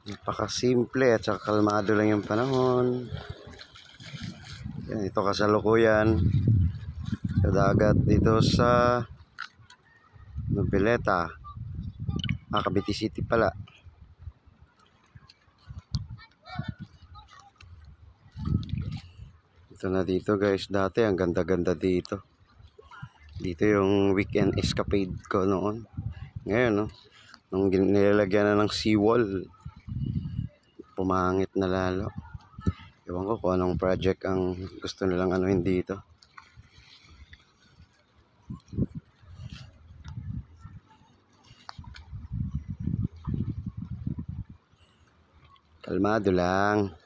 Napakasimple at saka kalmado lang yung panahon. Yan, ito kasalukuyan sa dagat dito sa Noveleta, Cavite City pala. Ito na dito guys, dati ang ganda-ganda dito. Dito yung weekend escapade ko noon. Ngayon no, nung nilalagyan na ng seawall, pumangit na lalo. Ewan ko kung anong project ang gusto nilang anuhin dito. Kalmado lang.